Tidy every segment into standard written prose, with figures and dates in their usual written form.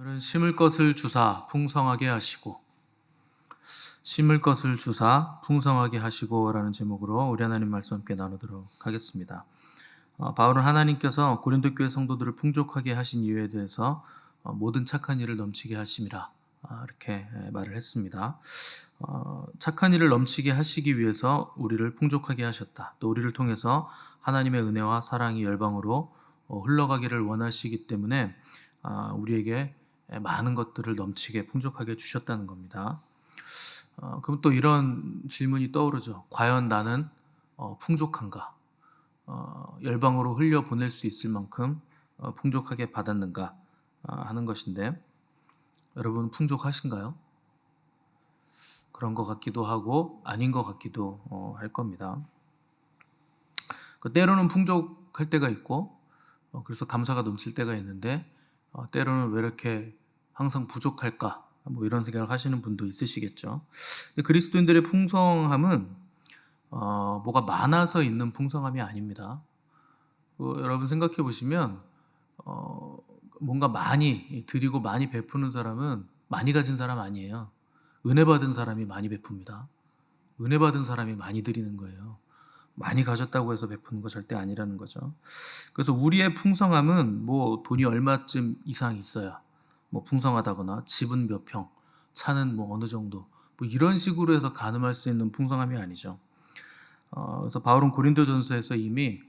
오늘은 심을 것을 주사 풍성하게 하시고 심을 것을 주사 풍성하게 하시고라는 제목으로 우리 하나님 말씀 함께 나누도록 하겠습니다. 바울은 하나님께서 고린도 교회 성도들을 풍족하게 하신 이유에 대해서 모든 착한 일을 넘치게 하심이라 이렇게 말을 했습니다. 착한 일을 넘치게 하시기 위해서 우리를 풍족하게 하셨다. 또 우리를 통해서 하나님의 은혜와 사랑이 열방으로 흘러가기를 원하시기 때문에 우리에게 많은 것들을 넘치게 풍족하게 주셨다는 겁니다. 그럼 또 이런 질문이 떠오르죠. 과연 나는 풍족한가? 열방으로 흘려 보낼 수 있을 만큼 풍족하게 받았는가 하는 것인데, 여러분 풍족하신가요? 그런 것 같기도 하고 아닌 것 같기도 할 겁니다. 때로는 풍족할 때가 있고 그래서 감사가 넘칠 때가 있는데, 때로는 왜 이렇게 항상 부족할까? 이런 생각을 하시는 분도 있으시겠죠. 그리스도인들의 풍성함은 뭐가 많아서 있는 풍성함이 아닙니다. 여러분 생각해 보시면 뭔가 많이 드리고 많이 베푸는 사람은 많이 가진 사람 아니에요. 은혜 받은 사람이 많이 베풉니다. 은혜 받은 사람이 많이 드리는 거예요. 많이 가졌다고 해서 베푸는 거 절대 아니라는 거죠. 그래서 우리의 풍성함은 돈이 얼마쯤 이상 있어야 풍성하다거나 집은 몇 평, 차는 어느 정도 이런 식으로 해서 가늠할 수 있는 풍성함이 아니죠. 그래서 바울은 고린도전서에서 이미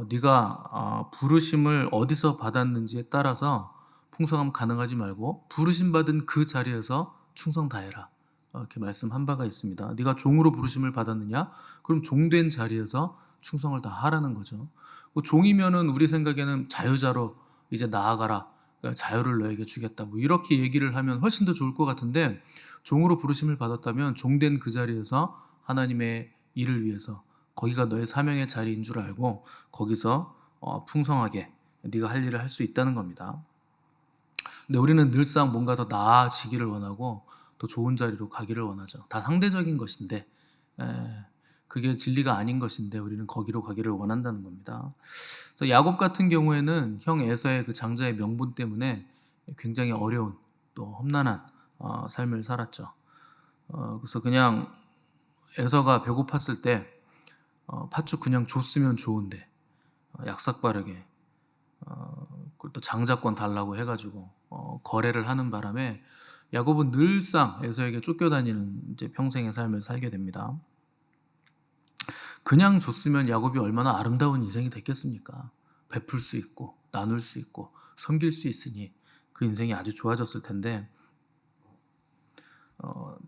네가 부르심을 어디서 받았는지에 따라서 풍성함 가능하지 말고 부르심 받은 그 자리에서 충성 다해라 이렇게 말씀한 바가 있습니다. 네가 종으로 부르심을 받았느냐? 그럼 종된 자리에서 충성을 다 하라는 거죠. 종이면은 우리 생각에는 자유자로 이제 나아가라, 자유를 너에게 주겠다 이렇게 얘기를 하면 훨씬 더 좋을 것 같은데, 종으로 부르심을 받았다면 종된 그 자리에서 하나님의 일을 위해서 거기가 너의 사명의 자리인 줄 알고 거기서 풍성하게 네가 할 일을 할 수 있다는 겁니다. 근데 우리는 늘상 뭔가 더 나아지기를 원하고 더 좋은 자리로 가기를 원하죠. 다 상대적인 것인데 그게 진리가 아닌 것인데 우리는 거기로 가기를 원한다는 겁니다. 그래서 야곱 같은 경우에는 형 에서의 그 장자의 명분 때문에 굉장히 어려운 또 험난한 삶을 살았죠. 그래서 그냥 에서가 배고팠을 때 팥죽 그냥 줬으면 좋은데 약삭빠르게 그걸 또 장자권 달라고 해가지고 거래를 하는 바람에 야곱은 늘상 에서에게 쫓겨다니는 이제 평생의 삶을 살게 됩니다. 그냥 줬으면 야곱이 얼마나 아름다운 인생이 됐겠습니까? 베풀 수 있고 나눌 수 있고 섬길 수 있으니 그 인생이 아주 좋아졌을 텐데,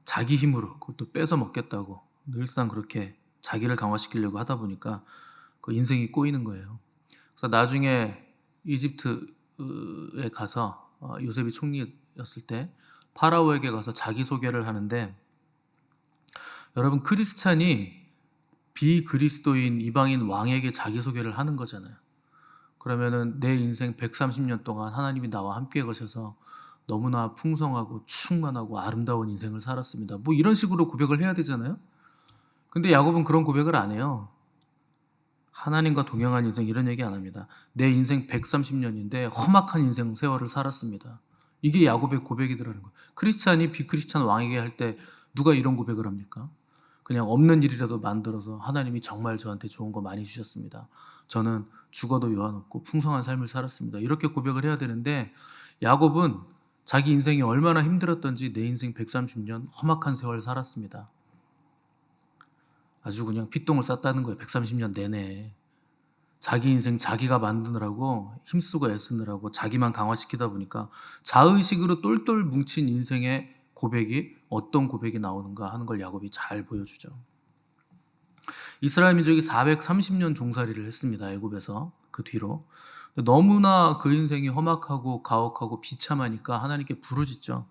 자기 힘으로 그걸 또 뺏어 먹겠다고 늘상 그렇게 자기를 강화시키려고 하다 보니까 그 인생이 꼬이는 거예요. 그래서 나중에 이집트에 가서 요셉이 총리였을 때 파라오에게 가서 자기소개를 하는데, 여러분 크리스찬이 비그리스도인 이방인 왕에게 자기소개를 하는 거잖아요. 그러면은 내 인생 130년 동안 하나님이 나와 함께 가셔서 너무나 풍성하고 충만하고 아름다운 인생을 살았습니다. 이런 식으로 고백을 해야 되잖아요. 근데 야곱은 그런 고백을 안 해요. 하나님과 동행한 인생 이런 얘기 안 합니다. 내 인생 130년인데 험악한 인생 세월을 살았습니다. 이게 야곱의 고백이더라는 거예요. 크리스찬이 비크리스찬 왕에게 할 때 누가 이런 고백을 합니까? 그냥 없는 일이라도 만들어서 하나님이 정말 저한테 좋은 거 많이 주셨습니다. 저는 죽어도 요한없고 풍성한 삶을 살았습니다. 이렇게 고백을 해야 되는데, 야곱은 자기 인생이 얼마나 힘들었던지 내 인생 130년 험악한 세월 살았습니다. 아주 그냥 피똥을 쌌다는 거예요. 130년 내내 자기 인생 자기가 만드느라고 힘쓰고 애쓰느라고 자기만 강화시키다 보니까 자의식으로 똘똘 뭉친 인생의 고백이 어떤 고백이 나오는가 하는 걸 야곱이 잘 보여주죠. 이스라엘 민족이 430년 종살이를 했습니다. 애굽에서 그 뒤로. 너무나 그 인생이 험악하고 가혹하고 비참하니까 하나님께 부르짖죠.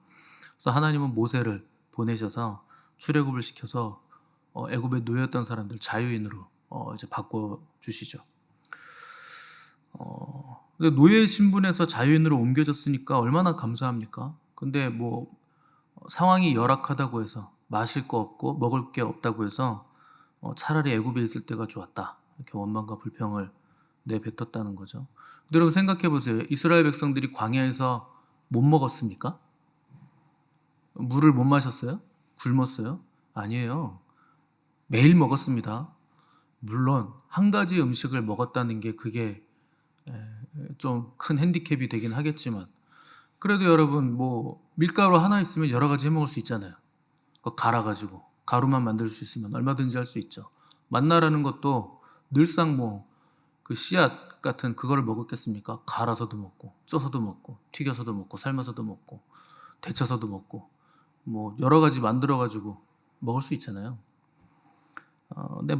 그래서 하나님은 모세를 보내셔서 출애굽을 시켜서 애굽에 놓였던 사람들 자유인으로 이제 바꿔 주시죠. 근데 노예 신분에서 자유인으로 옮겨졌으니까 얼마나 감사합니까? 근데 상황이 열악하다고 해서 마실 거 없고 먹을 게 없다고 해서 차라리 애굽에 있을 때가 좋았다 이렇게 원망과 불평을 내뱉었다는 거죠. 근데 여러분 생각해 보세요. 이스라엘 백성들이 광야에서 못 먹었습니까? 물을 못 마셨어요? 굶었어요? 아니에요. 매일 먹었습니다. 물론 한 가지 음식을 먹었다는 게 그게 좀 큰 핸디캡이 되긴 하겠지만, 그래도 여러분 뭐 밀가루 하나 있으면 여러 가지 해 먹을 수 있잖아요. 그거 갈아가지고 가루만 만들 수 있으면 얼마든지 할 수 있죠. 만나라는 것도 늘상 뭐 그 씨앗 같은 그거를 먹었겠습니까? 갈아서도 먹고 쪄서도 먹고 튀겨서도 먹고 삶아서도 먹고 데쳐서도 먹고 뭐 여러 가지 만들어 가지고 먹을 수 있잖아요. 근데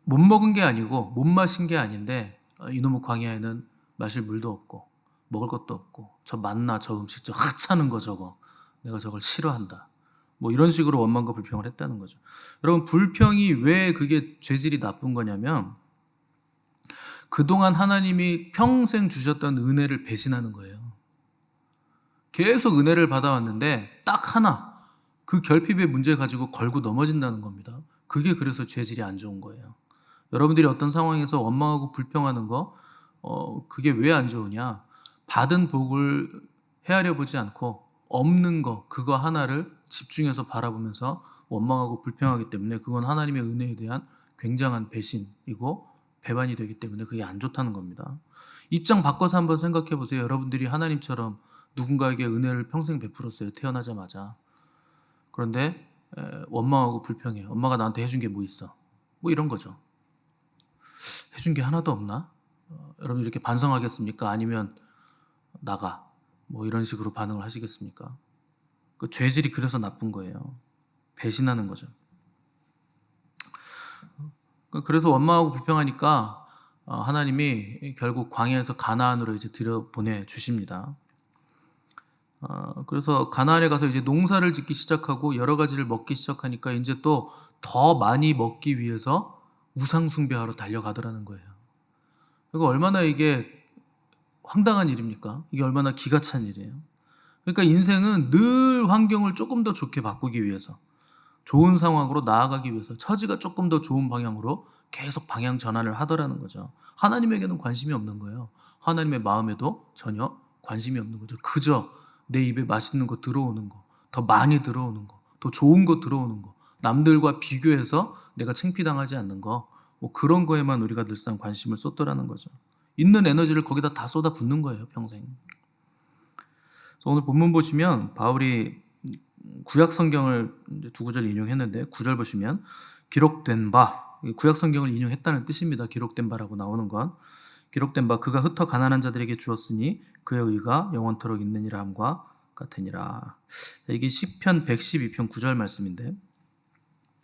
못 먹은 게 아니고 못 마신 게 아닌데, 이놈의 광야에는 마실 물도 없고 먹을 것도 없고 저 만나 저 음식 저 하찮은 거 저거 내가 저걸 싫어한다. 뭐 이런 식으로 원망과 불평을 했다는 거죠. 여러분, 불평이 왜 그게 죄질이 나쁜 거냐면 그동안 하나님이 평생 주셨던 은혜를 배신하는 거예요. 계속 은혜를 받아왔는데 딱 하나 그 결핍의 문제 가지고 걸고 넘어진다는 겁니다. 그게 그래서 죄질이 안 좋은 거예요. 여러분들이 어떤 상황에서 원망하고 불평하는 거, 그게 왜 안 좋으냐? 받은 복을 헤아려 보지 않고 없는 거 그거 하나를 집중해서 바라보면서 원망하고 불평하기 때문에 그건 하나님의 은혜에 대한 굉장한 배신이고 배반이 되기 때문에 그게 안 좋다는 겁니다. 입장 바꿔서 한번 생각해 보세요. 여러분들이 하나님처럼 누군가에게 은혜를 평생 베풀었어요. 태어나자마자. 그런데 원망하고 불평해. 엄마가 나한테 해준 게 뭐 있어? 뭐 이런 거죠. 해준 게 하나도 없나? 여러분 이렇게 반성하겠습니까? 아니면 나가? 뭐 이런 식으로 반응을 하시겠습니까? 그 죄질이 그래서 나쁜 거예요. 배신하는 거죠. 그래서 원망하고 불평하니까 하나님이 결국 광야에서 가나안으로 이제 들여보내 주십니다. 그래서 가나안에 가서 이제 농사를 짓기 시작하고 여러 가지를 먹기 시작하니까 이제 또 더 많이 먹기 위해서 우상 숭배하러 달려가더라는 거예요. 그러니까 얼마나 이게 황당한 일입니까? 이게 얼마나 기가 찬 일이에요. 그러니까 인생은 늘 환경을 조금 더 좋게 바꾸기 위해서, 좋은 상황으로 나아가기 위해서 처지가 조금 더 좋은 방향으로 계속 방향 전환을 하더라는 거죠. 하나님에게는 관심이 없는 거예요. 하나님의 마음에도 전혀 관심이 없는 거죠. 그저 내 입에 맛있는 거 들어오는 거, 더 많이 들어오는 거, 더 좋은 거 들어오는 거, 남들과 비교해서 내가 창피당하지 않는 거, 뭐 그런 거에만 우리가 늘상 관심을 쏟더라는 거죠. 있는 에너지를 거기다 다 쏟아붓는 거예요, 평생. 그래서 오늘 본문 보시면 바울이 구약 성경을 두 구절 인용했는데 9절 보시면 기록된 바, 구약 성경을 인용했다는 뜻입니다. 기록된 바라고 나오는 건 기록된 바 그가 흩어 가난한 자들에게 주었으니 그의 의가 영원토록 있느니라 함과 같으니라. 이게 시편 112편 9절 말씀인데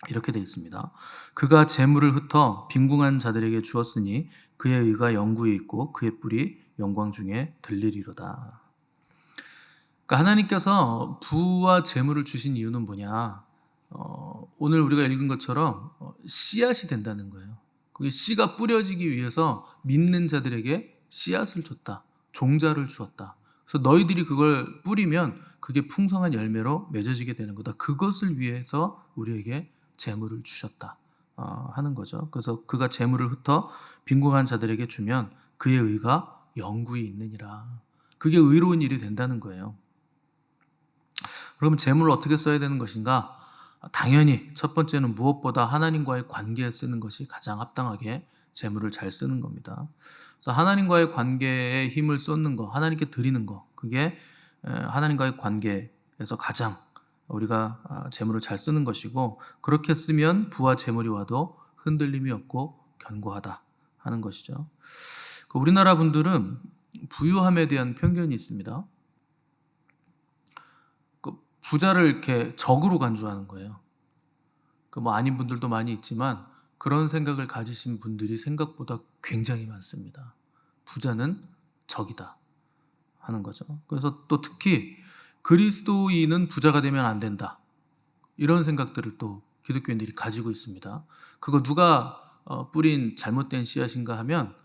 이렇게 되어 있습니다. 그가 재물을 흩어 빈궁한 자들에게 주었으니 그의 의가 영구히 있고 그의 뿔이 영광 중에 들리리로다. 그러니까 하나님께서 부와 재물을 주신 이유는 뭐냐? 오늘 우리가 읽은 것처럼 씨앗이 된다는 거예요. 그게 씨가 뿌려지기 위해서 믿는 자들에게 씨앗을 줬다. 종자를 주었다. 그래서 너희들이 그걸 뿌리면 그게 풍성한 열매로 맺어지게 되는 거다. 그것을 위해서 우리에게 재물을 주셨다 하는 거죠. 그래서 그가 재물을 흩어 빈궁한 자들에게 주면 그의 의가 영구히 있느니라. 그게 의로운 일이 된다는 거예요. 그러면 재물을 어떻게 써야 되는 것인가? 당연히 첫 번째는 무엇보다 하나님과의 관계에 쓰는 것이 가장 합당하게 재물을 잘 쓰는 겁니다. 그래서 하나님과의 관계에 힘을 쏟는 거, 하나님께 드리는 거, 그게 하나님과의 관계에서 가장 우리가 재물을 잘 쓰는 것이고, 그렇게 쓰면 부와 재물이 와도 흔들림이 없고 견고하다 하는 것이죠. 우리나라 분들은 부유함에 대한 편견이 있습니다. 부자를 이렇게 적으로 간주하는 거예요. 뭐 아닌 분들도 많이 있지만 그런 생각을 가지신 분들이 생각보다 굉장히 많습니다. 부자는 적이다 하는 거죠. 그래서 또 특히 그리스도인은 부자가 되면 안 된다, 이런 생각들을 또 기독교인들이 가지고 있습니다. 그거 누가 뿌린 잘못된 씨앗인가 하면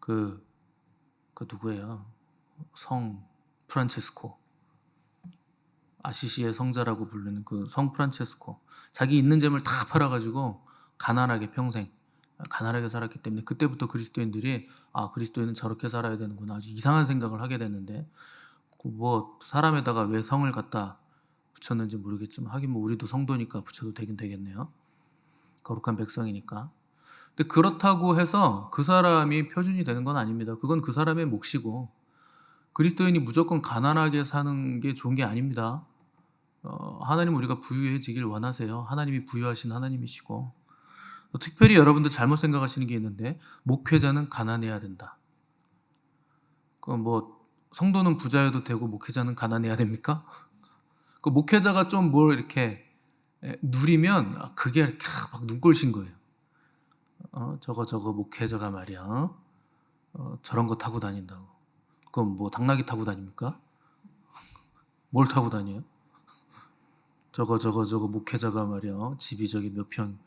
그 누구예요? 성 프란체스코, 아시시의 성자라고 부르는 그 성 프란체스코, 자기 있는 재물 다 팔아가지고 가난하게 평생 가난하게 살았기 때문에 그때부터 그리스도인들이 그리스도인은 저렇게 살아야 되는구나, 아주 이상한 생각을 하게 됐는데 뭐 사람에다가 왜 성을 갖다 붙였는지 모르겠지만 하긴 뭐 우리도 성도니까 붙여도 되긴 되겠네요. 거룩한 백성이니까. 근데 그렇다고 해서 그 사람이 표준이 되는 건 아닙니다. 그건 그 사람의 몫이고 그리스도인이 무조건 가난하게 사는 게 좋은 게 아닙니다. 하나님 우리가 부유해지길 원하세요. 하나님이 부유하신 하나님이시고 특별히 여러분들 잘못 생각하시는 게 있는데 목회자는 가난해야 된다. 뭐 성도는 부자여도 되고 목회자는 가난해야 됩니까? 그 목회자가 좀 뭘 이렇게 누리면 그게 이렇게 막 눈꼴신 거예요. 저거 목회자가 말이야. 저런 거 타고 다닌다고. 그럼 뭐 당나귀 타고 다닙니까? 뭘 타고 다녀요? 저거 목회자가 말이야. 집이 저기 몇 평.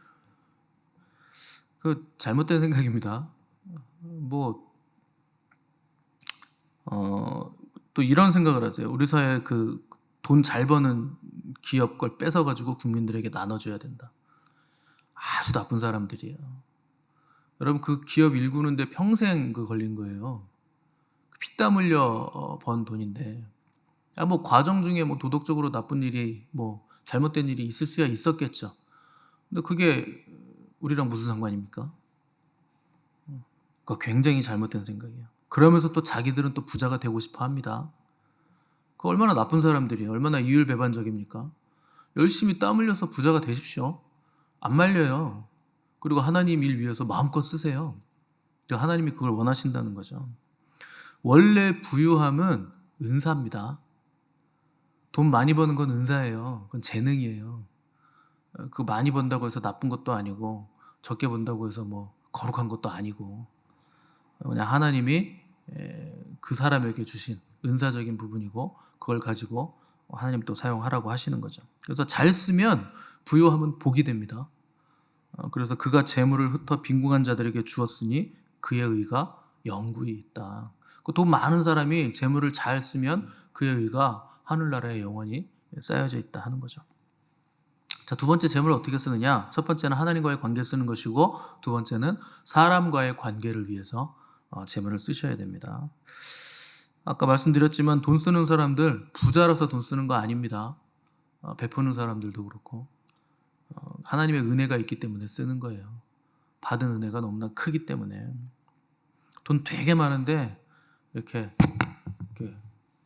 그 잘못된 생각입니다. 뭐 또 이런 생각을 하세요. 우리 사회 그 돈 잘 버는 기업 걸 뺏어가지고 국민들에게 나눠줘야 된다. 아주 나쁜 사람들이에요. 여러분 그 기업 일구는데 평생 그 걸린 거예요. 피땀 흘려 번 돈인데 뭐 과정 중에 뭐 도덕적으로 나쁜 일이 뭐 잘못된 일이 있을 수야 있었겠죠. 근데 그게 우리랑 무슨 상관입니까? 그거 굉장히 잘못된 생각이에요. 그러면서 또 자기들은 또 부자가 되고 싶어 합니다. 그 얼마나 나쁜 사람들이에요. 얼마나 이율배반적입니까? 열심히 땀 흘려서 부자가 되십시오. 안 말려요. 그리고 하나님 일 위해서 마음껏 쓰세요. 하나님이 그걸 원하신다는 거죠. 원래 부유함은 은사입니다. 돈 많이 버는 건 은사예요. 그건 재능이에요. 그 많이 번다고 해서 나쁜 것도 아니고 적게 번다고 해서 뭐 거룩한 것도 아니고 그냥 하나님이 그 사람에게 주신 은사적인 부분이고 그걸 가지고 하나님 또 사용하라고 하시는 거죠. 그래서 잘 쓰면 부유함은 복이 됩니다. 그래서 그가 재물을 흩어 빈궁한 자들에게 주었으니 그의 의가 영구히 있다. 그 돈 많은 사람이 재물을 잘 쓰면 그의 의가 하늘나라에 영원히 쌓여져 있다 하는 거죠. 자, 두 번째 재물을 어떻게 쓰느냐? 첫 번째는 하나님과의 관계를 쓰는 것이고 두 번째는 사람과의 관계를 위해서 재물을 쓰셔야 됩니다. 아까 말씀드렸지만 돈 쓰는 사람들 부자라서 돈 쓰는 거 아닙니다. 베푸는 사람들도 그렇고 하나님의 은혜가 있기 때문에 쓰는 거예요. 받은 은혜가 너무나 크기 때문에. 돈 되게 많은데 이렇게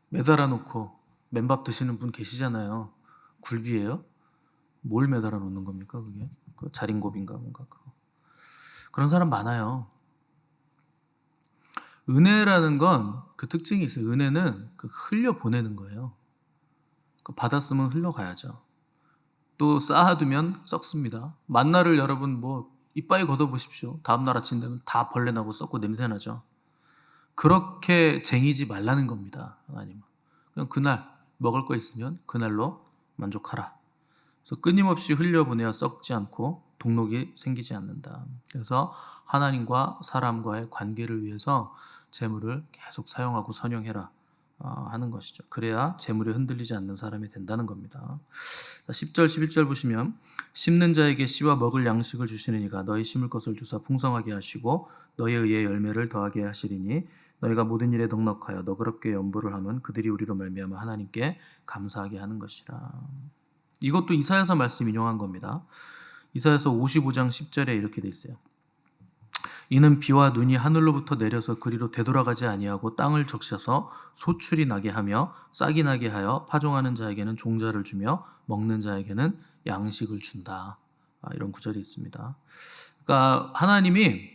매달아 놓고 맨밥 드시는 분 계시잖아요. 굴비예요? 뭘 매달아 놓는 겁니까 그게? 그 자린고비인가 뭔가 그거. 그런 사람 많아요. 은혜라는 건 그 특징이 있어요. 은혜는 그 흘려 보내는 거예요. 그 받았으면 흘러가야죠. 또 쌓아두면 썩습니다. 만나를 여러분 뭐 이빠이 걷어보십시오. 다음날 아침 되면 다 벌레 나고 썩고 냄새나죠. 그렇게 쟁이지 말라는 겁니다. 하나님은. 그냥 그날 먹을 거 있으면 그날로 만족하라. 그래서 끊임없이 흘려보내야 썩지 않고 동록이 생기지 않는다. 그래서 하나님과 사람과의 관계를 위해서 재물을 계속 사용하고 선용해라 하는 것이죠. 그래야 재물에 흔들리지 않는 사람이 된다는 겁니다. 10절 11절 보시면 심는 자에게 씨와 먹을 양식을 주시는 이가 너희 심을 것을 주사 풍성하게 하시고 너희에 의해 열매를 더하게 하시리니 너희가 모든 일에 넉넉하여 너그럽게 연보를 하면 그들이 우리로 말미암아 하나님께 감사하게 하는 것이라. 이것도 이사야서 말씀 인용한 겁니다. 이사야서 55장 10절에 이렇게 돼 있어요. 이는 비와 눈이 하늘로부터 내려서 그리로 되돌아가지 아니하고 땅을 적셔서 소출이 나게 하며 싹이 나게 하여 파종하는 자에게는 종자를 주며 먹는 자에게는 양식을 준다. 이런 구절이 있습니다. 그러니까 하나님이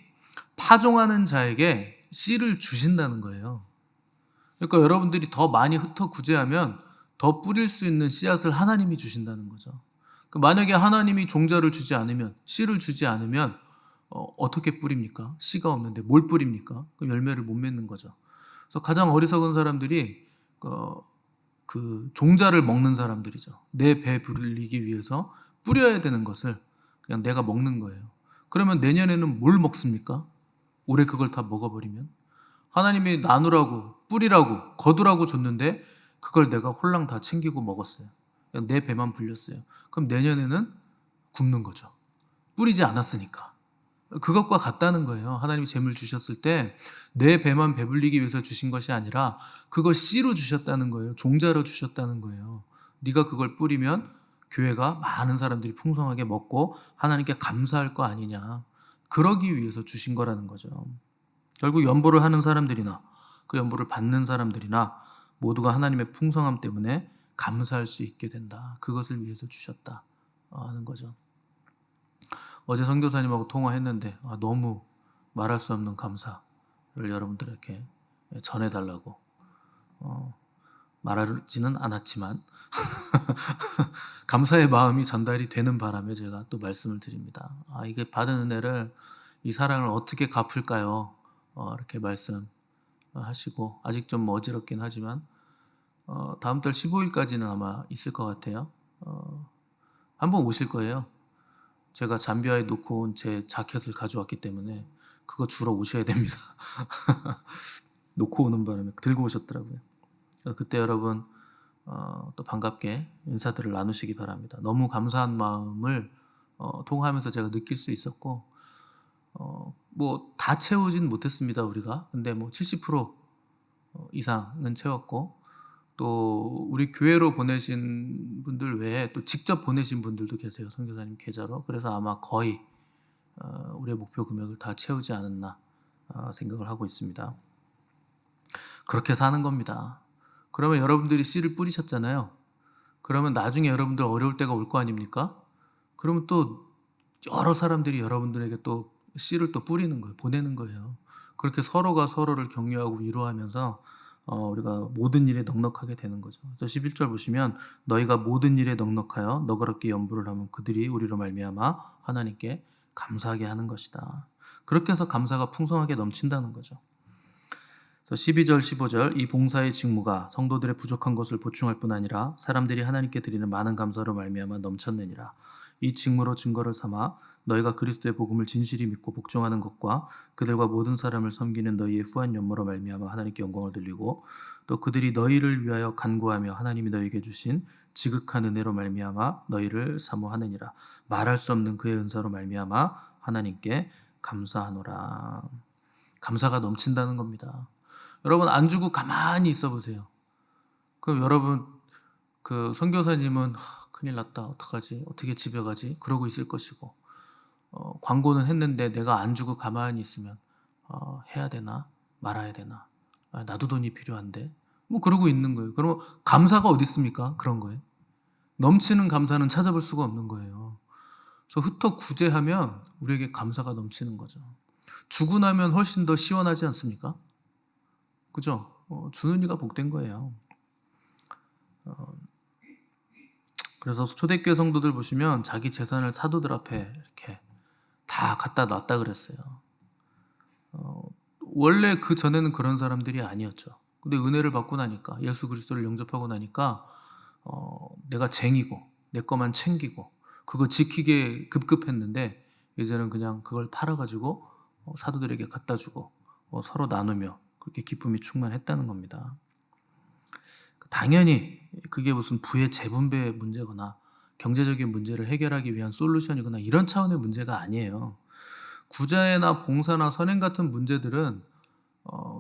파종하는 자에게 씨를 주신다는 거예요. 그러니까 여러분들이 더 많이 흩어 구제하면 더 뿌릴 수 있는 씨앗을 하나님이 주신다는 거죠. 만약에 하나님이 종자를 주지 않으면, 씨를 주지 않으면 어떻게 뿌립니까? 씨가 없는데 뭘 뿌립니까? 그럼 열매를 못 맺는 거죠. 그래서 가장 어리석은 사람들이 그 종자를 먹는 사람들이죠. 내 배 불리기 위해서 뿌려야 되는 것을 그냥 내가 먹는 거예요. 그러면 내년에는 뭘 먹습니까? 올해 그걸 다 먹어버리면 하나님이 나누라고 뿌리라고 거두라고 줬는데 그걸 내가 홀랑 다 챙기고 먹었어요. 그냥 내 배만 불렸어요. 그럼 내년에는 굶는 거죠. 뿌리지 않았으니까. 그것과 같다는 거예요. 하나님이 재물 주셨을 때 내 배만 배불리기 위해서 주신 것이 아니라 그걸 씨로 주셨다는 거예요. 종자로 주셨다는 거예요. 네가 그걸 뿌리면 교회가 많은 사람들이 풍성하게 먹고 하나님께 감사할 거 아니냐. 그러기 위해서 주신 거라는 거죠. 결국 연보를 하는 사람들이나 그 연보를 받는 사람들이나 모두가 하나님의 풍성함 때문에 감사할 수 있게 된다. 그것을 위해서 주셨다 하는 거죠. 어제 선교사님하고 통화했는데 너무 말할 수 없는 감사를 여러분들에게 전해달라고 말하지는 않았지만 감사의 마음이 전달이 되는 바람에 제가 또 말씀을 드립니다. 이게 받은 은혜를, 이 사랑을 어떻게 갚을까요? 이렇게 말씀하시고 아직 좀 어지럽긴 하지만 다음 달 15일까지는 아마 있을 것 같아요. 한번 오실 거예요. 제가 잠비아에 놓고 온 제 자켓을 가져왔기 때문에 그거 주러 오셔야 됩니다. 놓고 오는 바람에 들고 오셨더라고요. 그때 여러분 또 반갑게 인사들을 나누시기 바랍니다. 너무 감사한 마음을 통화하면서 제가 느낄 수 있었고 뭐 다 채우진 못했습니다 우리가. 근데 뭐 70% 이상은 채웠고, 또 우리 교회로 보내신 분들 외에 또 직접 보내신 분들도 계세요, 선교사님 계좌로. 그래서 아마 거의 우리의 목표 금액을 다 채우지 않았나 생각을 하고 있습니다. 그렇게 사는 겁니다. 그러면 여러분들이 씨를 뿌리셨잖아요. 그러면 나중에 여러분들 어려울 때가 올 거 아닙니까? 그러면 또 여러 사람들이 여러분들에게 또 씨를 또 뿌리는 거예요. 보내는 거예요. 그렇게 서로가 서로를 격려하고 위로하면서 우리가 모든 일에 넉넉하게 되는 거죠. 그래서 11절 보시면 너희가 모든 일에 넉넉하여 너그럽게 연부를 하면 그들이 우리로 말미암아 하나님께 감사하게 하는 것이다. 그렇게 해서 감사가 풍성하게 넘친다는 거죠. 그래서 12절 15절 이 봉사의 직무가 성도들의 부족한 것을 보충할 뿐 아니라 사람들이 하나님께 드리는 많은 감사로 말미암아 넘쳤느니라. 이 직무로 증거를 삼아 너희가 그리스도의 복음을 진실히 믿고 복종하는 것과 그들과 모든 사람을 섬기는 너희의 후한 연모로 말미암아 하나님께 영광을 돌리고 또 그들이 너희를 위하여 간구하며 하나님이 너희에게 주신 지극한 은혜로 말미암아 너희를 사모하느니라. 말할 수 없는 그의 은사로 말미암아 하나님께 감사하노라. 감사가 넘친다는 겁니다. 여러분 안 주고 가만히 있어 보세요. 그럼 여러분 그 선교사님은 큰일 났다, 어떡하지, 어떻게 집에 가지, 그러고 있을 것이고, 광고는 했는데 내가 안 주고 가만히 있으면 해야 되나 말아야 되나, 나도 돈이 필요한데, 뭐 그러고 있는 거예요. 그러면 감사가 어디 있습니까? 그런 거예요. 넘치는 감사는 찾아볼 수가 없는 거예요. 그래서 흩어 구제하면 우리에게 감사가 넘치는 거죠. 주고 나면 훨씬 더 시원하지 않습니까? 그죠? 주는 이가 복된 거예요. 그래서 초대교회 성도들 보시면 자기 재산을 사도들 앞에 이렇게 다 갖다 놨다 그랬어요. 원래 그 전에는 그런 사람들이 아니었죠. 근데 은혜를 받고 나니까, 예수 그리스도를 영접하고 나니까 내가 쟁이고 내 것만 챙기고 그거 지키게 급급했는데 이제는 그냥 그걸 팔아가지고 사도들에게 갖다 주고 서로 나누며 그렇게 기쁨이 충만했다는 겁니다. 당연히 그게 무슨 부의 재분배 문제거나 경제적인 문제를 해결하기 위한 솔루션이거나 이런 차원의 문제가 아니에요. 구자애나 봉사나 선행 같은 문제들은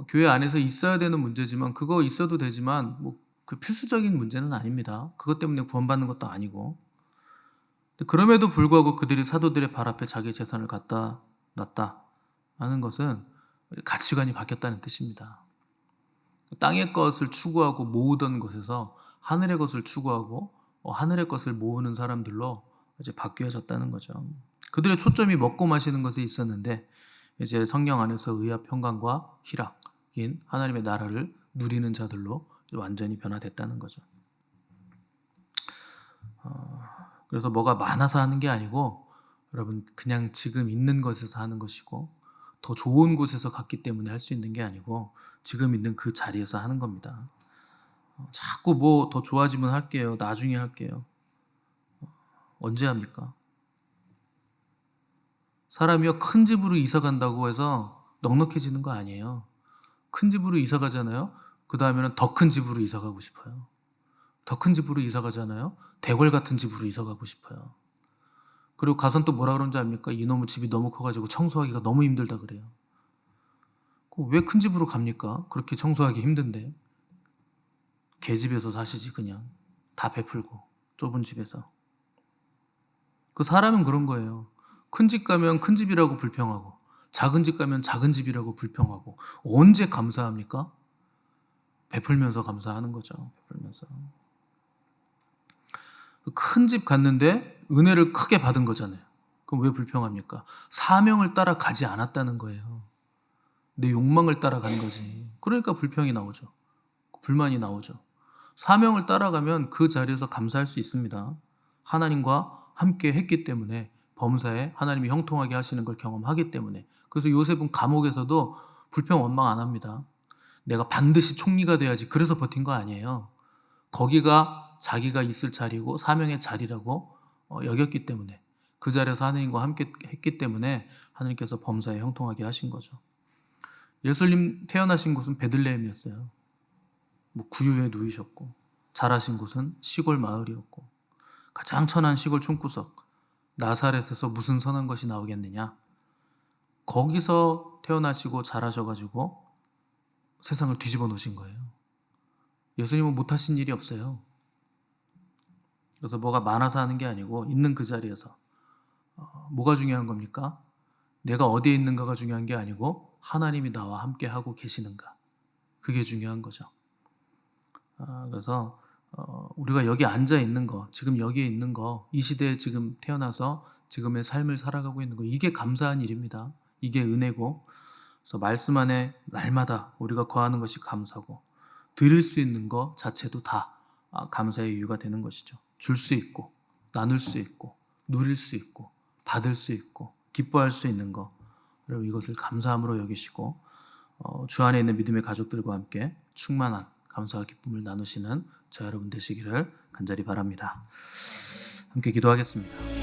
교회 안에서 있어야 되는 문제지만, 그거 있어도 되지만 뭐 그 필수적인 문제는 아닙니다. 그것 때문에 구원받는 것도 아니고. 그럼에도 불구하고 그들이 사도들의 발 앞에 자기 재산을 갖다 놨다 하는 것은 가치관이 바뀌었다는 뜻입니다. 땅의 것을 추구하고 모으던 것에서 하늘의 것을 추구하고 하늘의 것을 모으는 사람들로 이제 바뀌어졌다는 거죠. 그들의 초점이 먹고 마시는 것에 있었는데 이제 성령 안에서 의와 평강과 희락인 하나님의 나라를 누리는 자들로 완전히 변화됐다는 거죠. 그래서 뭐가 많아서 하는 게 아니고 여러분 그냥 지금 있는 것에서 하는 것이고, 더 좋은 곳에서 갔기 때문에 할 수 있는 게 아니고 지금 있는 그 자리에서 하는 겁니다. 자꾸 뭐 더 좋아지면 할게요, 나중에 할게요. 언제 합니까? 사람이요, 큰 집으로 이사 간다고 해서 넉넉해지는 거 아니에요. 큰 집으로 이사 가잖아요. 그 다음에는 더 큰 집으로 이사 가고 싶어요. 더 큰 집으로 이사 가잖아요. 대궐 같은 집으로 이사 가고 싶어요. 그리고 가서는 또 뭐라 그런지 압니까? 이놈의 집이 너무 커가지고 청소하기가 너무 힘들다 그래요. 왜 큰 집으로 갑니까? 그렇게 청소하기 힘든데. 개집에서 사시지 그냥. 다 베풀고 좁은 집에서. 그 사람은 그런 거예요. 큰 집 가면 큰 집이라고 불평하고 작은 집 가면 작은 집이라고 불평하고 언제 감사합니까? 베풀면서 감사하는 거죠. 베풀면서. 큰 집 갔는데 은혜를 크게 받은 거잖아요. 그럼 왜 불평합니까? 사명을 따라 가지 않았다는 거예요. 내 욕망을 따라간 거지. 그러니까 불평이 나오죠. 불만이 나오죠. 사명을 따라가면 그 자리에서 감사할 수 있습니다. 하나님과 함께 했기 때문에, 범사에 하나님이 형통하게 하시는 걸 경험하기 때문에. 그래서 요셉은 감옥에서도 불평 원망 안 합니다. 내가 반드시 총리가 돼야지 그래서 버틴 거 아니에요. 거기가 자기가 있을 자리고 사명의 자리라고 여겼기 때문에, 그 자리에서 하나님과 함께 했기 때문에 하나님께서 범사에 형통하게 하신 거죠. 예수님 태어나신 곳은 베들레헴이었어요. 구유에 누이셨고, 자라신 곳은 시골 마을이었고, 가장 천한 시골 촌구석 나사렛에서 무슨 선한 것이 나오겠느냐. 거기서 태어나시고 자라셔가지고 세상을 뒤집어 놓으신 거예요. 예수님은 못하신 일이 없어요. 그래서 뭐가 많아서 하는 게 아니고 있는 그 자리에서. 뭐가 중요한 겁니까? 내가 어디에 있는가가 중요한 게 아니고 하나님이 나와 함께 하고 계시는가. 그게 중요한 거죠. 그래서 우리가 여기 앉아 있는 거, 지금 여기에 있는 거, 이 시대에 지금 태어나서 지금의 삶을 살아가고 있는 거, 이게 감사한 일입니다. 이게 은혜고, 그래서 말씀 안에 날마다 우리가 거하는 것이 감사고, 드릴 수 있는 것 자체도 다 감사의 이유가 되는 것이죠. 줄 수 있고, 나눌 수 있고, 누릴 수 있고, 받을 수 있고, 기뻐할 수 있는 것, 여러분 이것을 감사함으로 여기시고 주 안에 있는 믿음의 가족들과 함께 충만한 감사와 기쁨을 나누시는 저 여러분 되시기를 간절히 바랍니다. 함께 기도하겠습니다.